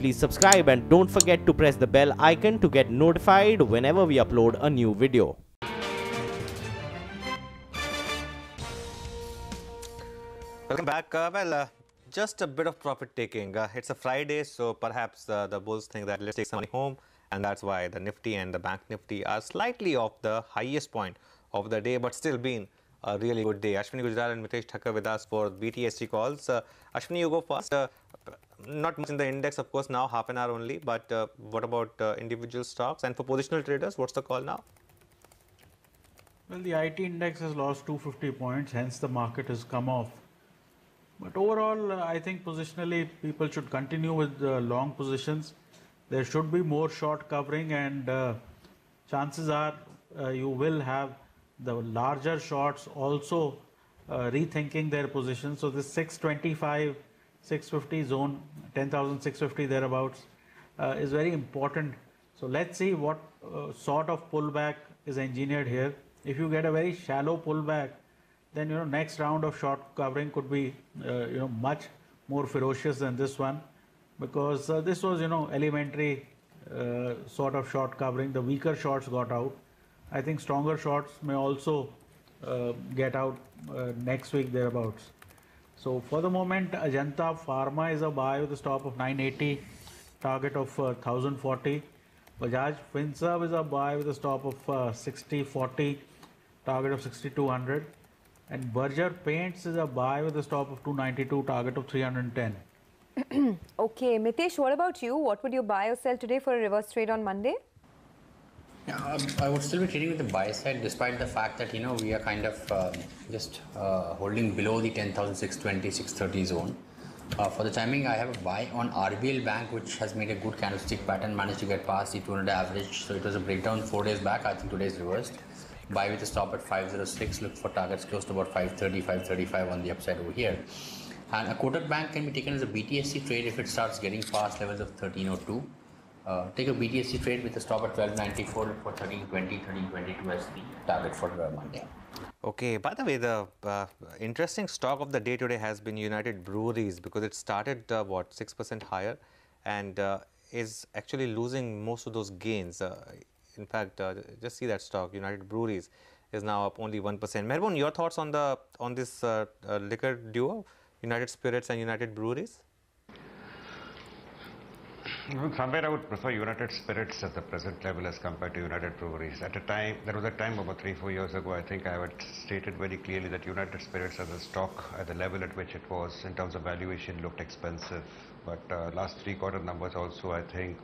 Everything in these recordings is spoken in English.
please subscribe and don't forget to press the bell icon to get notified whenever we upload a new video. Welcome back. Just a bit of profit taking. It's a Friday, so perhaps the bulls think that let's take some money home, and that's why the Nifty and the Bank Nifty are slightly off the highest point of the day, but still been a really good day. Ashwani Gujral and Mitesh Thakkar with us for BTST calls. Ashwani, you go first. Not much in the index, of course, now half an hour only, but what about individual stocks? And for positional traders, what's the call now? Well, the IT index has lost 250 points, hence the market has come off. But overall, I think positionally, people should continue with long positions. There should be more short covering, and chances are you will have the larger shorts also rethinking their position. So this 625, 650 zone, 10,650 thereabouts is very important. So let's see what sort of pullback is engineered here. If you get a very shallow pullback, then next round of short covering could be much more ferocious than this one, because this was elementary sort of short covering. The weaker shorts got out. I think stronger shorts may also get out next week thereabouts. So for the moment, Ajanta Pharma is a buy with a stop of 980, target of 1040. Bajaj Finserv is a buy with a stop of 6040, target of 6200. And Berger Paints is a buy with a stop of 292, target of 310. Okay, Mitesh, what about you? What would you buy or sell today for a reverse trade on Monday? Yeah, I would still be trading with the buy side, despite the fact that we are kind of just holding below the 10,620, 630 zone. For the timing, I have a buy on RBL Bank, which has made a good candlestick pattern, managed to get past the 200 average. So it was a breakdown 4 days back. I think today is reversed. Buy with a stop at 506. Look for targets close to about 530, 535 on the upside over here. And a quoted bank can be taken as a BTST trade if it starts getting past levels of 1302. Take a BTST trade with a stop at 1294. Look for 1320, 1322 as the target for Monday. Okay, by the way, the interesting stock of the day today has been United Breweries, because it started 6% higher and is actually losing most of those gains. In fact, just see that stock, United Breweries, is now up only 1%. Mehboob, your thoughts on this liquor duo, United Spirits and United Breweries? Somewhere I would prefer United Spirits at the present level as compared to United Breweries. At a time, there was a time about 3-4 years ago, I think I had stated very clearly that United Spirits as a stock at the level at which it was in terms of valuation looked expensive. But last 3 quarter numbers also, I think,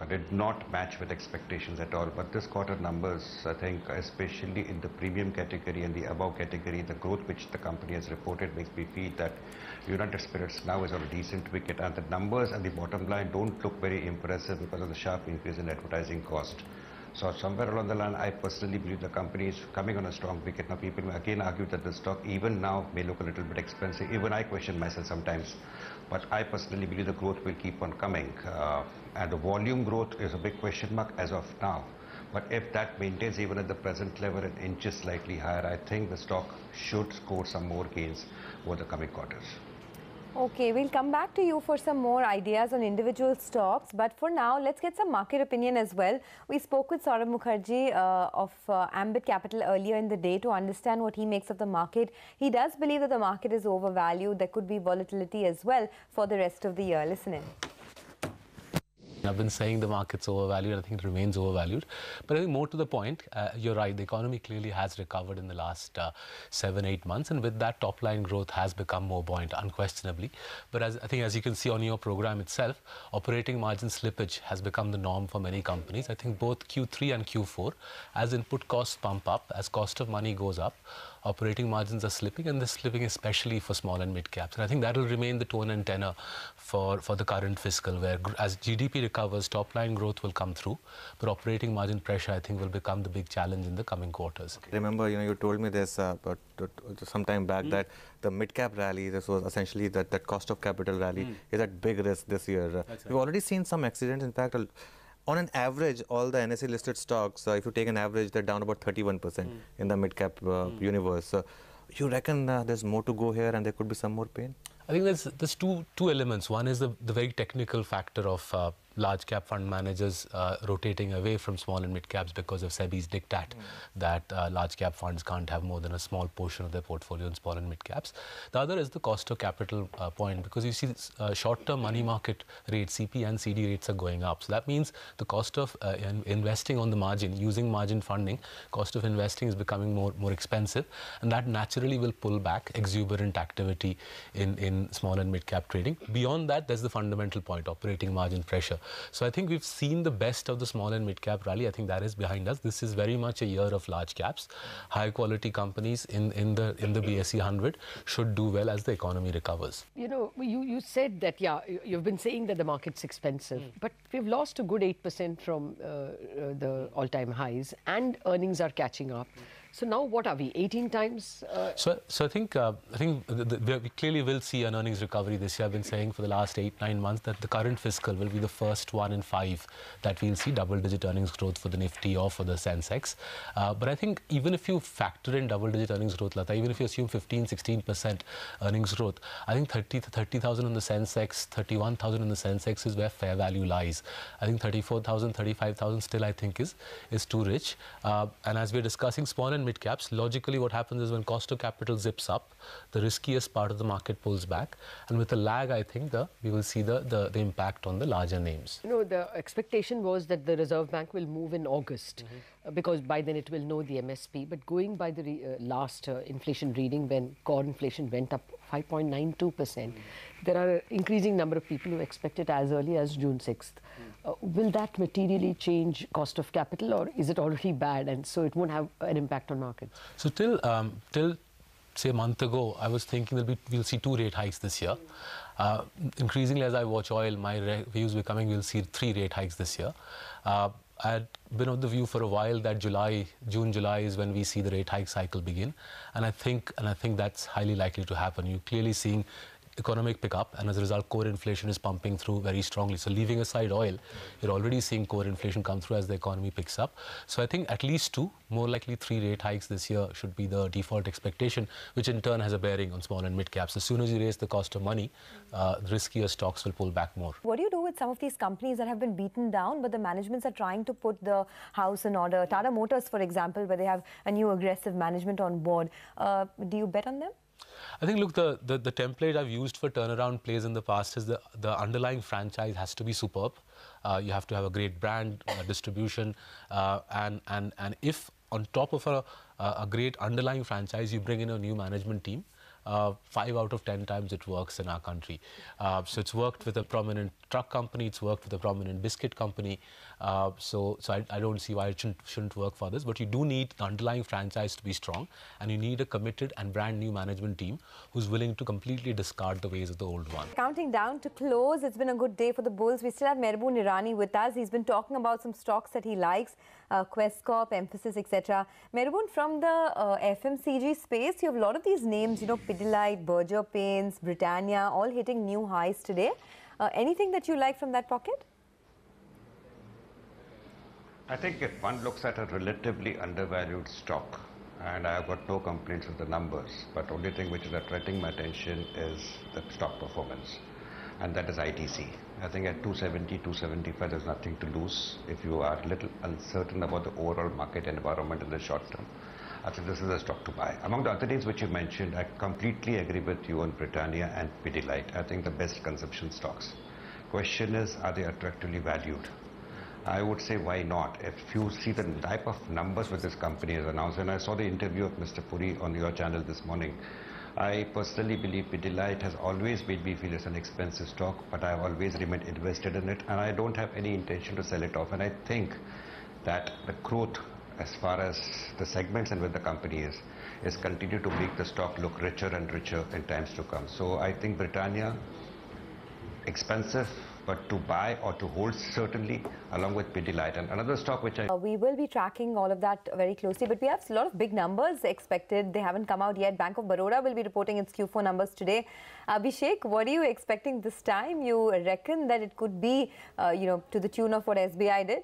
did not match with expectations at all. But this quarter numbers, I think, especially in the premium category and the above category, the growth which the company has reported makes me feel that United Spirits now is on a decent wicket, and the numbers and the bottom line don't look very impressive because of the sharp increase in advertising cost. So somewhere along the line, I personally believe the company is coming on a strong wicket. Now people may again argue that the stock even now may look a little bit expensive. Even I question myself sometimes. But I personally believe the growth will keep on coming. And the volume growth is a big question mark as of now. But if that maintains even at the present level and inches slightly higher, I think the stock should score some more gains over the coming quarters. Okay, we'll come back to you for some more ideas on individual stocks. But for now, let's get some market opinion as well. We spoke with Saurabh Mukherjee of Ambit Capital earlier in the day to understand what he makes of the market. He does believe that the market is overvalued. There could be volatility as well for the rest of the year. Listen in. I've been saying the market's overvalued. I think it remains overvalued. But I think more to the point, you're right, the economy clearly has recovered in the last 7-8 months. And with that, top line growth has become more buoyant, unquestionably. But I think as you can see on your program itself, operating margin slippage has become the norm for many companies. I think both Q3 and Q4, as input costs pump up, as cost of money goes up, operating margins are slipping, and they're slipping especially for small and mid caps. And I think that will remain the tone and tenor for the current fiscal, where as GDP recovers, top line growth will come through, but operating margin pressure, I think, will become the big challenge in the coming quarters. Remember, you told me this some time back that the mid cap rally, this was essentially that cost of capital rally, is at big risk this year. We've already seen some accidents. In fact, on an average, all the NSE listed stocks, if you take an average, they're down about 31% in the mid cap universe. You reckon there's more to go here and there could be some more pain? I think there's two elements. One is the very technical factor of large cap fund managers rotating away from small and mid caps because of SEBI's diktat that large cap funds can't have more than a small portion of their portfolio in small and mid caps. The other is the cost of capital point, because you see short-term money market rates, CP and CD rates are going up. So that means the cost of investing on the margin, using margin funding, cost of investing is becoming more expensive, and that naturally will pull back exuberant activity in small and mid cap trading. Beyond that, there's the fundamental point, operating margin pressure. So I think we've seen the best of the small and mid-cap rally. I think that is behind us. This is very much a year of large caps. High-quality companies in the BSE 100 should do well as the economy recovers. You know, you said that, yeah, you've been saying that the market's expensive, but we've lost a good 8% from the all-time highs, and earnings are catching up. So now what are we, 18 times? So I think we clearly will see an earnings recovery this year. I've been saying for the last 8-9 months that the current fiscal will be the first one in 5 that we'll see double-digit earnings growth for the Nifty or for the Sensex. But I think even if you factor in double-digit earnings growth, Lata, even if you assume 15-16% earnings growth, I think 30,000 on the Sensex, 31,000 on the Sensex is where fair value lies. I think 34,000, 35,000 still I think is too rich. And as we're discussing small and mid caps, logically what happens is when cost of capital zips up, the riskiest part of the market pulls back, and with a lag I think we will see the impact on the larger names. You know, the expectation was that the Reserve Bank will move in August because by then it will know the MSP, but going by the last inflation reading, when core inflation went up 5.92%, there are an increasing number of people who expect it as early as June 6th. Will that materially change cost of capital, or is it already bad and so it won't have an impact on markets? So till say a month ago, I was thinking we'll see 2 rate hikes this year. Increasingly as I watch oil, my views becoming we'll see 3 rate hikes this year. I had been of the view for a while that June, July is when we see the rate hike cycle begin, and I think that's highly likely to happen. You're clearly seeing economic pickup, and as a result core inflation is pumping through very strongly. So leaving aside oil, you're already seeing core inflation come through as the economy picks up. So I think at least 2, more likely 3 rate hikes this year should be the default expectation, which in turn has a bearing on small and mid caps. As soon as you raise the cost of money, riskier stocks will pull back more. What do you do with some of these companies that have been beaten down, but the managements are trying to put the house in order? Tata Motors, for example, where they have a new aggressive management on board. Do you bet on them? I think, look, the template I've used for turnaround plays in the past is the underlying franchise has to be superb. You have to have a great brand, distribution, and if on top of a great underlying franchise, you bring in a new management team, 5 out of 10 times it works in our country. So it's worked with a prominent truck company, it's worked with a prominent biscuit company. So I don't see why it shouldn't work for this. But you do need the underlying franchise to be strong, and you need a committed and brand new management team who's willing to completely discard the ways of the old one. Counting down to close, it's been a good day for the bulls. We still have Mehraboon Irani with us. He's been talking about some stocks that he likes, Quest Corp, Emphasis, etc. Mehraboon, from the FMCG space, you have a lot of these names, you know, Pidilite, Berger Paints, Britannia, all hitting new highs today. Anything that you like from that pocket? I think if one looks at a relatively undervalued stock, and I have got no complaints with the numbers, but only thing which is attracting my attention is the stock performance, and that is ITC. I think at 270, 275, there's nothing to lose if you are a little uncertain about the overall market environment in the short term. I think this is a stock to buy. Among the other things which you mentioned, I completely agree with you on Britannia and Pidilite. I think the best consumption stocks. Question is, are they attractively valued? I would say, why not? If you see the type of numbers which this company has announced, and I saw the interview of Mr. Puri on your channel this morning, I personally believe Pidilite has always made me feel it's an expensive stock, but I have always remained invested in it, and I don't have any intention to sell it off. And I think that the growth, as far as the segments and where the company is continue to make the stock look richer and richer in times to come. So I think Britannia, expensive, but to buy or to hold certainly, along with Pidilite. And another stock which we will be tracking all of that very closely, but we have a lot of big numbers expected. They haven't come out yet. Bank of Baroda will be reporting its Q4 numbers today. Abhishek, what are you expecting this time? You reckon that it could be, you know, to the tune of what SBI did?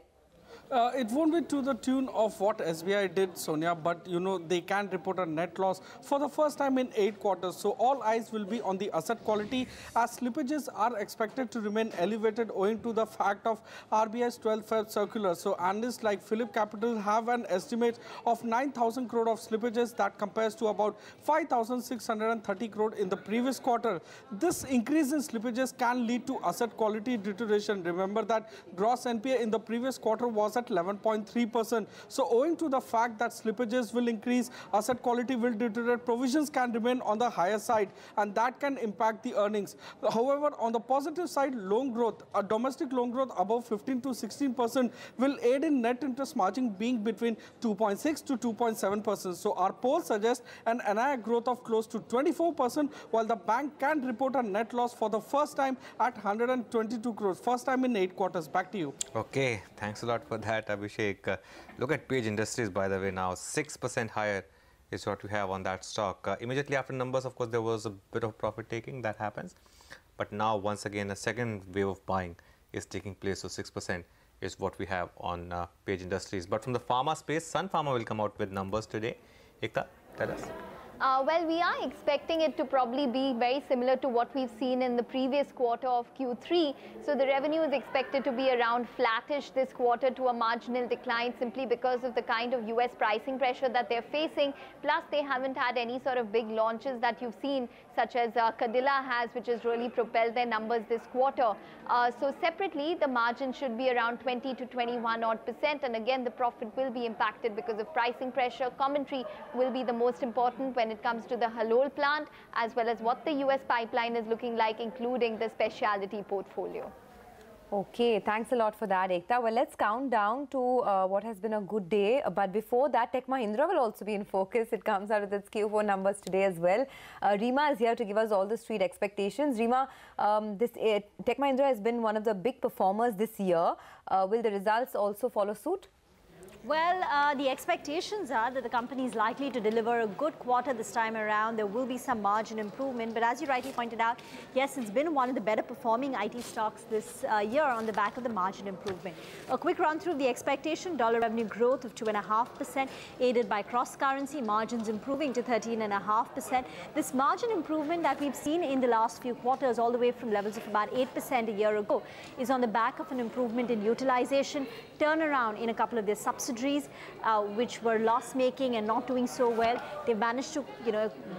It won't be to the tune of what SBI did, Sonia, but they can report a net loss for the first time in 8 quarters. So all eyes will be on the asset quality as slippages are expected to remain elevated owing to the fact of RBI's 12th Feb circular. So analysts like Phillip Capital have an estimate of 9,000 crore of slippages that compares to about 5,630 crore in the previous quarter. This increase in slippages can lead to asset quality deterioration. Remember that gross NPA in the previous quarter was at 11.3%. So owing to the fact that slippages will increase, asset quality will deteriorate, provisions can remain on the higher side, and that can impact the earnings. However, on the positive side, loan growth, a domestic loan growth above 15 to 16% will aid in net interest margin being between 2.6 to 2.7%. So our poll suggests an NII growth of close to 24%, while the bank can report a net loss for the first time at 122 crores, first time in 8 quarters. Back to you. Okay, thanks a lot for that, Abhishek. Look at Page Industries, by the way, now 6% higher is what we have on that stock. Immediately after numbers, of course, there was a bit of profit taking that happens. But now, once again, a second wave of buying is taking place. So 6% is what we have on Page Industries. But from the pharma space, Sun Pharma will come out with numbers today. Ekta, tell us. Well, we are expecting it to probably be very similar to what we've seen in the previous quarter of Q3. So the revenue is expected to be around flattish this quarter to a marginal decline simply because of the kind of US pricing pressure that they're facing. Plus, they haven't had any sort of big launches that you've seen, such as Cadila has, which has really propelled their numbers this quarter. So separately, the margin should be around 20 to 21 odd %. And again, the profit will be impacted because of pricing pressure. Commentary will be the most important when it comes to the Halol plant, as well as what the US pipeline is looking like, including the specialty portfolio. Okay, thanks a lot for that, Ekta. Well, let's count down to what has been a good day. But before that, Tech Mahindra will also be in focus. It comes out with its Q4 numbers today as well. Rima is here to give us all the street expectations. Rima, Tech Mahindra has been one of the big performers this year. Will the results also follow suit? Well, the expectations are that the company is likely to deliver a good quarter this time around. There will be some margin improvement. But as you rightly pointed out, yes, it's been one of the better performing IT stocks this year on the back of the margin improvement. A quick run through the expectation: dollar revenue growth of 2.5%, aided by cross-currency margins improving to 13.5%. This margin improvement that we've seen in the last few quarters, all the way from levels of about 8% a year ago, is on the back of an improvement in utilization, turnaround in a couple of their subsidiaries, which were loss-making and not doing so well. They've managed to,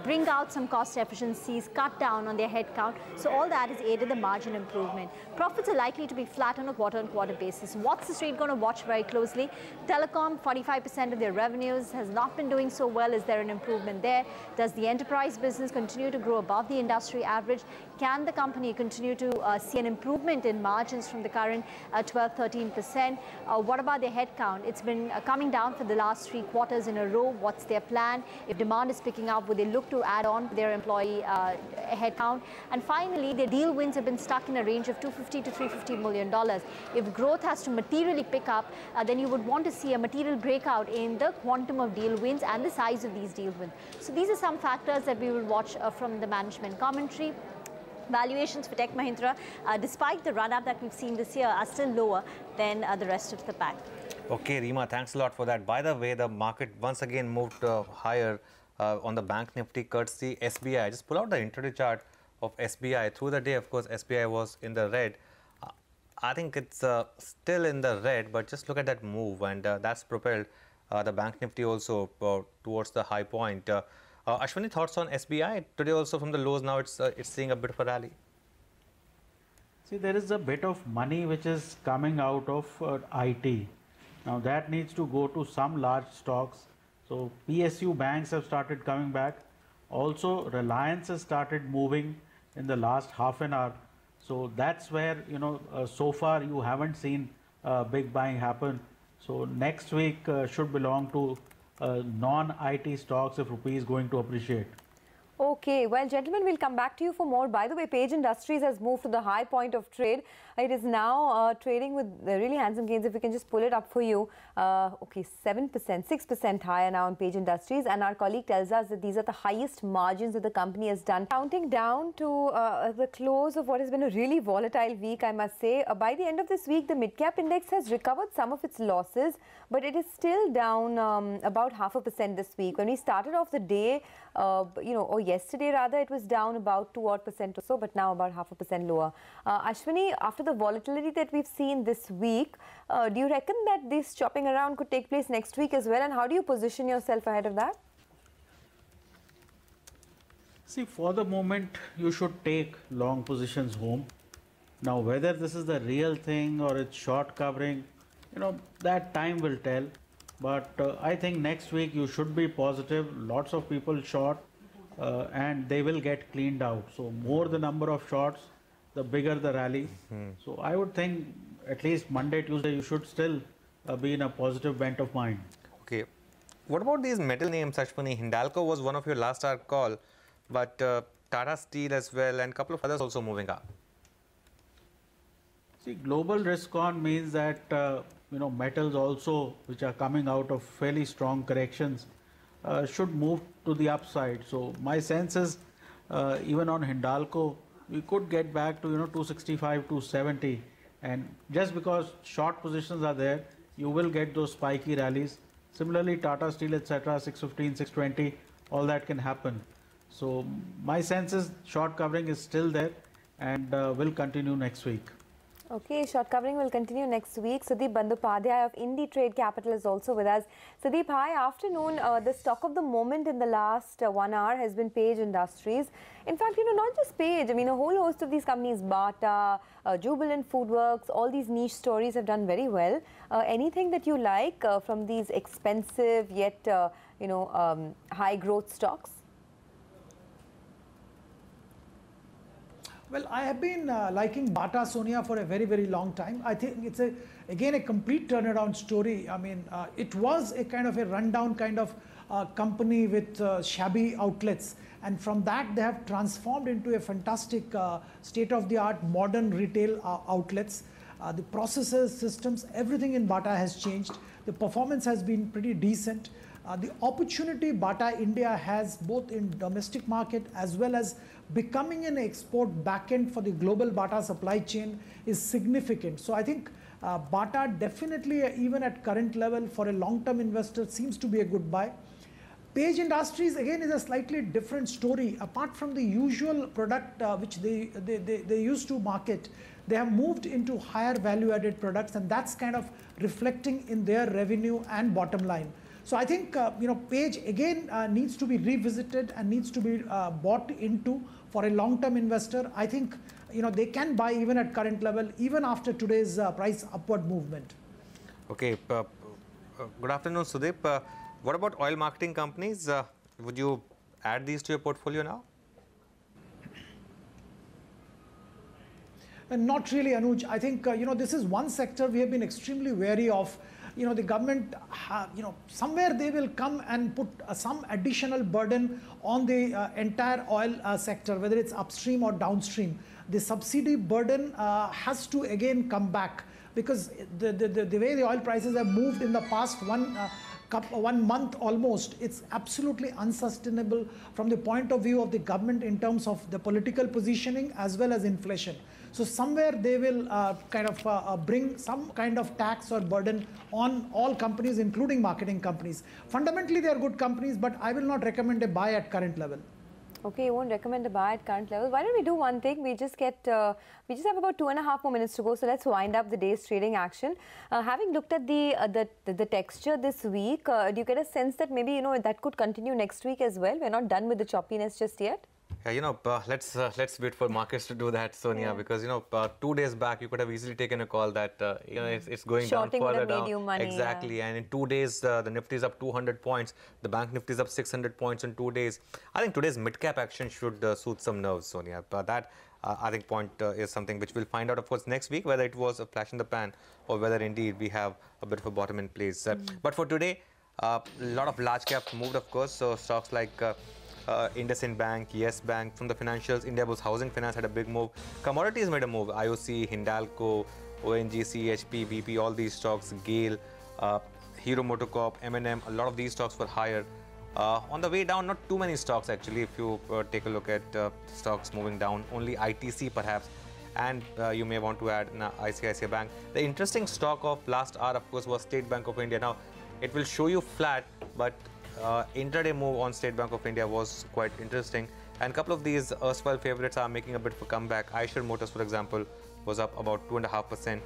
bring out some cost efficiencies, cut down on their headcount. So all that has aided the margin improvement. Profits are likely to be flat on a quarter-on-quarter basis. What's the street going to watch very closely? Telecom, 45% of their revenues, has not been doing so well. Is there an improvement there? Does the enterprise business continue to grow above the industry average? Can the company continue to see an improvement in margins from the current 12-13%? What about their headcount? It's been coming down for the last 3 quarters in a row. What's their plan? If demand is picking up, would they look to add on their employee headcount? And finally, their deal wins have been stuck in a range of $250 to $350 million. If growth has to materially pick up, then you would want to see a material breakout in the quantum of deal wins and the size of these deal wins. So these are some factors that we will watch from the management commentary. Valuations for Tech Mahindra, despite the run-up that we've seen this year, are still lower than the rest of the pack. Okay, Rima, thanks a lot for that. By the way, the market once again moved higher on the Bank Nifty courtesy SBI. Just pull out the intraday chart of SBI. Through the day, of course, SBI was in the red. I think it's still in the red, but just look at that move, and that's propelled the Bank Nifty also towards the high point. Ashwani, thoughts on SBI? Today also from the lows, now it's seeing a bit of a rally. See, there is a bit of money which is coming out of IT. Now that needs to go to some large stocks. So PSU banks have started coming back. Also Reliance has started moving in the last half an hour. So that's where, so far you haven't seen big buying happen. So next week should belong to non-IT stocks if rupee is going to appreciate. Okay, well, gentlemen, we'll come back to you for more. By the way, Page Industries has moved to the high point of trade. It is now trading with really handsome gains. If we can just pull it up for you. Okay, 7%, 6% higher now on Page Industries. And our colleague tells us that these are the highest margins that the company has done. Counting down to the close of what has been a really volatile week, I must say. By the end of this week, the mid-cap index has recovered some of its losses, but it is still down about 0.5% this week. When we started off the day, or yesterday rather, it was down about 2% or so, but now about 0.5% lower. Ashwani, after the volatility that we've seen this week, do you reckon that this chopping around could take place next week as well? And how do you position yourself ahead of that? See, for the moment, you should take long positions home. Now, whether this is the real thing or it's short covering, that time will tell. But I think next week you should be positive. Lots of people short and they will get cleaned out. So more the number of shorts, the bigger the rally. So I would think at least Monday, Tuesday, you should still be in a positive bent of mind. Okay. What about these metal names, Ashwani? Hindalco was one of your last hour call, but Tata Steel as well and a couple of others also moving up. See, global risk on means that metals also, which are coming out of fairly strong corrections, should move to the upside. So my sense is even on Hindalco, we could get back to 265, 270, and just because short positions are there, you will get those spiky rallies. Similarly, Tata Steel, etc., 615, 620, all that can happen. So my sense is short covering is still there and will continue next week. Okay, short covering will continue next week. Sudeep Bandyopadhyay of Indie Trade Capital is also with us. Sudeep, hi, afternoon. The stock of the moment in the last 1 hour has been Page Industries. In fact, not just Page, I mean, a whole host of these companies, Bata, Jubilant Foodworks, all these niche stories have done very well. Anything that you like from these expensive yet, high growth stocks? Well, I have been liking Bata, Sonia, for a very, very long time. I think it's again a complete turnaround story. I mean, it was a kind of a rundown kind of company with shabby outlets. And from that, they have transformed into a fantastic state-of-the-art modern retail outlets. The processes, systems, everything in Bata has changed. The performance has been pretty decent. The opportunity Bata India has both in domestic market as well as becoming an export backend for the global Bata supply chain is significant. So I think Bata definitely, even at current level for a long-term investor, seems to be a good buy. Page Industries again is a slightly different story. Apart from the usual product which they used to market, they have moved into higher value-added products, and that's kind of reflecting in their revenue and bottom line. So I think Page again needs to be revisited and needs to be bought into for a long-term investor. I think they can buy even at current level, even after today's price upward movement. Okay, good afternoon, Sudeep. What about oil marketing companies? Would you add these to your portfolio now? Not really, Anuj. I think this is one sector we have been extremely wary of. The government, somewhere they will come and put some additional burden on the entire oil sector, whether it's upstream or downstream. The subsidy burden has to again come back, because the way the oil prices have moved in the past 1 month almost, it's absolutely unsustainable from the point of view of the government in terms of the political positioning as well as inflation. So somewhere they will bring some kind of tax or burden on all companies, including marketing companies. Fundamentally, they are good companies, but I will not recommend a buy at current level. Okay, you won't recommend a buy at current levels. Why don't we do one thing? We just have about 2.5 more minutes to go. So let's wind up the day's trading action. Having looked at the texture this week, do you get a sense that maybe that could continue next week as well? We're not done with the choppiness just yet. Yeah, let's wait for markets to do that, Sonia, because 2 days back you could have easily taken a call that it's going Shorting down further made you money, exactly, and in 2 days the Nifty is up 200 points, the Bank Nifty is up 600 points in 2 days. I think today's mid-cap action should soothe some nerves, Sonia. But that I think point is something which we'll find out, of course, next week, whether it was a flash in the pan or whether indeed we have a bit of a bottom in place. But for today, a lot of large caps moved, of course. So stocks like IndusInd Bank, Yes Bank. From the financials, Indiabulls Housing Finance had a big move. Commodities made a move. IOC, Hindalco, ONGC, HP, BP, all these stocks, GAIL, Hero MotoCorp, M&M, a lot of these stocks were higher. On the way down, not too many stocks actually. If you take a look at stocks moving down, only ITC perhaps, and you may want to add ICICI Bank. The interesting stock of last hour, of course, was State Bank of India. Now, it will show you flat, but intraday move on State Bank of India was quite interesting. And a couple of these erstwhile favorites are making a bit of a comeback. Eicher Motors, for example, was up about 2.5%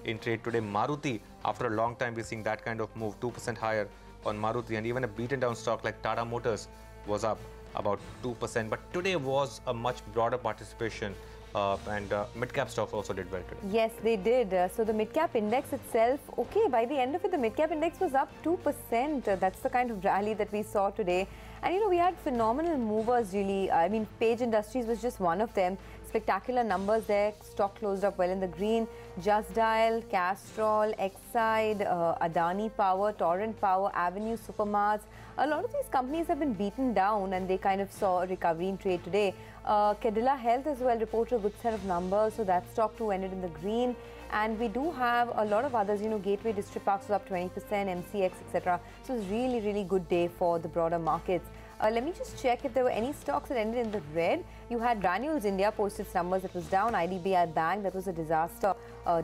in trade today. Maruti, after a long time, we're seeing that kind of move, 2% higher on Maruti, and even a beaten down stock like Tata Motors was up about 2%. But today was a much broader participation, and mid-cap stocks also did well today. Yes, they did. So the mid-cap index itself, okay, by the end of it, the mid-cap index was up 2%. That's the kind of rally that we saw today. And, you know, we had phenomenal movers, really. I mean, Page Industries was just one of them. Spectacular numbers there. Stock closed up well in the green. Just Dial, Castrol, Exide, Adani Power, Torrent Power, Avenue Supermarts. A lot of these companies have been beaten down and they kind of saw a recovery in trade today. Cadila Health as well reported a good set of numbers, so that stock too ended in the green. And we do have a lot of others, you know, Gateway District Parks was up 20%, MCX, etc. So it's really, really good day for the broader markets. Let me just check if there were any stocks that ended in the red. You had Granules India posted its numbers, that was down. IDBI Bank, that was a disaster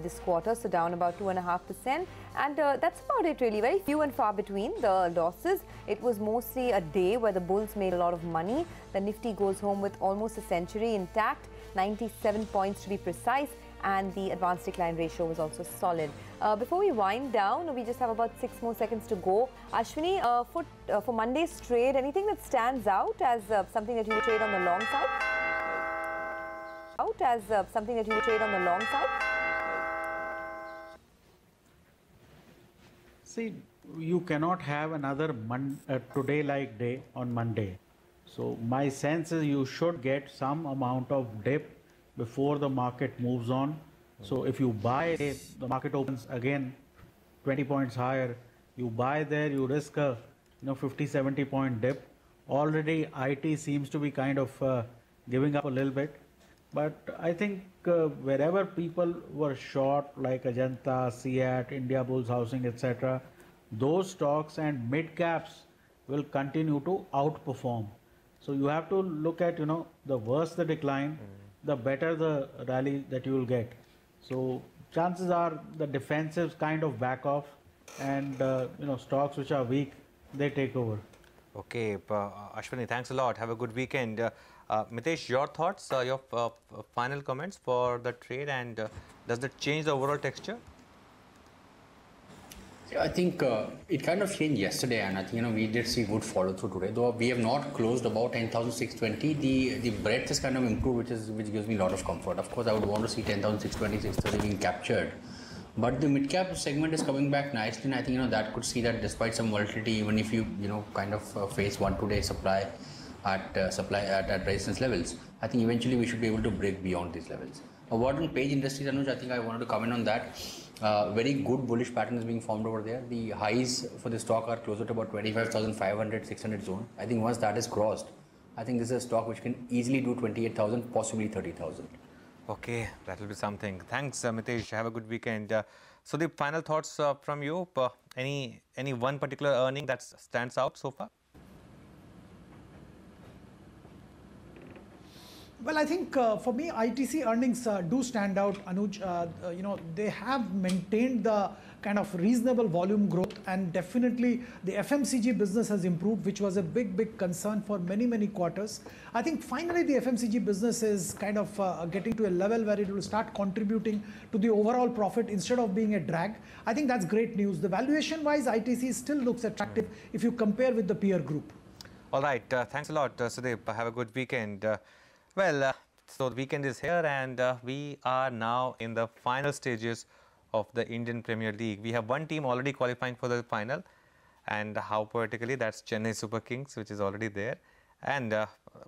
this quarter, so down about 2.5%. And that's about it really, very few and far between the losses. It was mostly a day where the bulls made a lot of money. The Nifty goes home with almost a century intact, 97 points to be precise. And the advanced decline ratio was also solid. Before we wind down, we just have about 6 more seconds to go. Ashwini, for Monday's trade, anything that stands out as something that you would trade on the long side? See, you cannot have another today-like day on Monday. So my sense is you should get some amount of dip before the market moves on. So if you buy, the market opens again 20 points higher, you buy there, you risk a 50-70 point dip. Already IT seems to be kind of giving up a little bit. But I think wherever people were short, like Ajanta, CEAT, Indiabulls Housing, etc., those stocks and mid caps will continue to outperform. So you have to look at, the worse the decline, the better the rally that you will get. So chances are the defensives kind of back off, and stocks which are weak, they take over. Okay, Ashwani, thanks a lot. Have a good weekend. Mitesh, your thoughts, your final comments for the trade, and does that change the overall texture? I think it kind of changed yesterday, and I think we did see good follow through today. Though we have not closed about 10,620, the breadth has kind of improved, which gives me a lot of comfort. Of course, I would want to see 10,620, 630 being captured, but the mid cap segment is coming back nicely, and I think that could see that despite some volatility, even if you kind of face 1-2 day supply at resistance levels, I think eventually we should be able to break beyond these levels. A word on Page Industries, Anuj, I think I wanted to comment on that. Very good bullish pattern is being formed over there. The highs for the stock are closer to about 25,500, 600 zone. I think once that is crossed, I think this is a stock which can easily do 28,000, possibly 30,000. Okay, that will be something. Thanks, Mitesh. Have a good weekend. So the final thoughts from you. Any one particular earning that stands out so far? Well, I think for me, ITC earnings do stand out, Anuj. They have maintained the kind of reasonable volume growth, and definitely the FMCG business has improved, which was a big concern for many quarters. I think finally the FMCG business is kind of getting to a level where it will start contributing to the overall profit instead of being a drag. I think that's great news. The valuation-wise, ITC still looks attractive if you compare with the peer group. All right. Thanks a lot, Sudeep. Have a good weekend. So the weekend is here, and we are now in the final stages of the Indian Premier League. We have one team already qualifying for the final, and how poetically, that's Chennai Super Kings, which is already there. And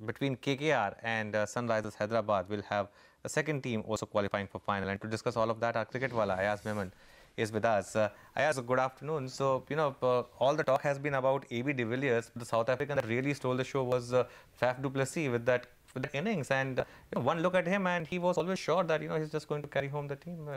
between KKR and Sunrisers Hyderabad, we'll have a second team also qualifying for final. And to discuss all of that, our cricket wala, Ayaz Memon, is with us. Ayaz, good afternoon. So, all the talk has been about AB de Villiers. The South African that really stole the show was Faf du Plessis with that innings, and one look at him and he was always sure that he's just going to carry home the team.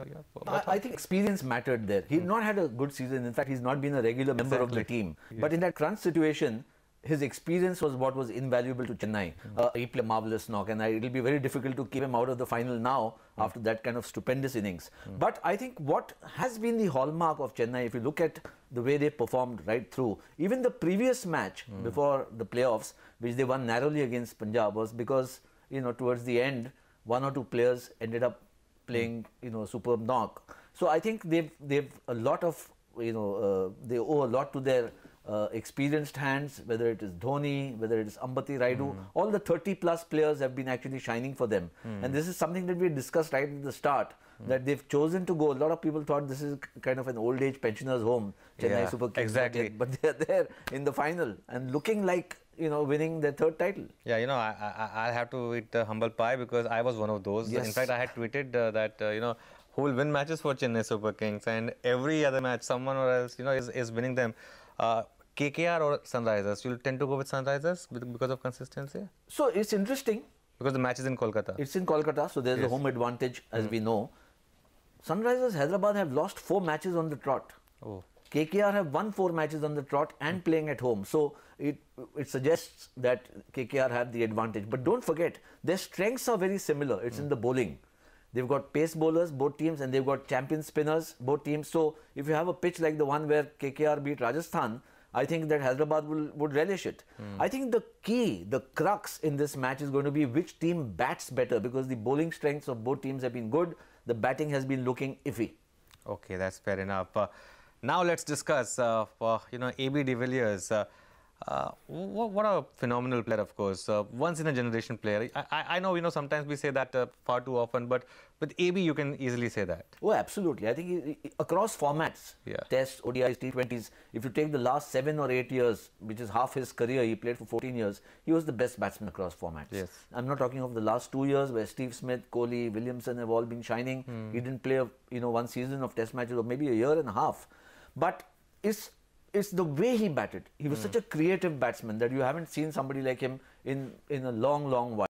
I think experience mattered there. He's not had a good season. In fact, he's not been a regular member of the team. Yes. But in that crunch situation, his experience was what was invaluable to Chennai. He played a marvellous knock, and it will be very difficult to keep him out of the final now after that kind of stupendous innings. But I think what has been the hallmark of Chennai, if you look at the way they performed right through, even the previous match before the playoffs, which they won narrowly against Punjab, was because, towards the end, one or two players ended up playing, superb knock. So I think they've a lot of, they owe a lot to their experienced hands, whether it is Dhoni, whether it is Ambati Raidu, all the 30+ players have been actually shining for them. And this is something that we discussed right at the start, that they've chosen to go. A lot of people thought this is kind of an old age pensioners home, Chennai Super Kings. Exactly. But they're there in the final and looking like, winning their third title. Yeah, I have to eat the humble pie because I was one of those. Yes. In fact, I had tweeted that, who will win matches for Chennai Super Kings, and every other match, someone or else, is winning them. KKR or Sunrisers? You'll tend to go with Sunrisers because of consistency? So it's interesting. Because the match is in Kolkata. It's in Kolkata, so there's a home advantage, as we know. Sunrisers Hyderabad have lost 4 matches on the trot. Oh. KKR have won 4 matches on the trot and playing at home. So it suggests that KKR have the advantage. But don't forget, their strengths are very similar. It's in the bowling. They've got pace bowlers, both teams, and they've got champion spinners, both teams. So if you have a pitch like the one where KKR beat Rajasthan, I think that Hyderabad would relish it. I think the key, the crux in this match is going to be which team bats better, because the bowling strengths of both teams have been good. The batting has been looking iffy. Okay, that's fair enough. Now let's discuss, AB de Villiers. What a phenomenal player, of course. Once in a generation player. I know, sometimes we say that far too often, but with AB you can easily say that. Oh, absolutely. I think across formats, Tests, ODIs, T20s, if you take the last 7 or 8 years, which is half his career, he played for 14 years, he was the best batsman across formats. Yes. I'm not talking of the last 2 years where Steve Smith, Kohli, Williamson have all been shining. He didn't play, one season of Test matches or maybe a year and a half. But it's the way he batted. He was such a creative batsman that you haven't seen somebody like him in a long, long while.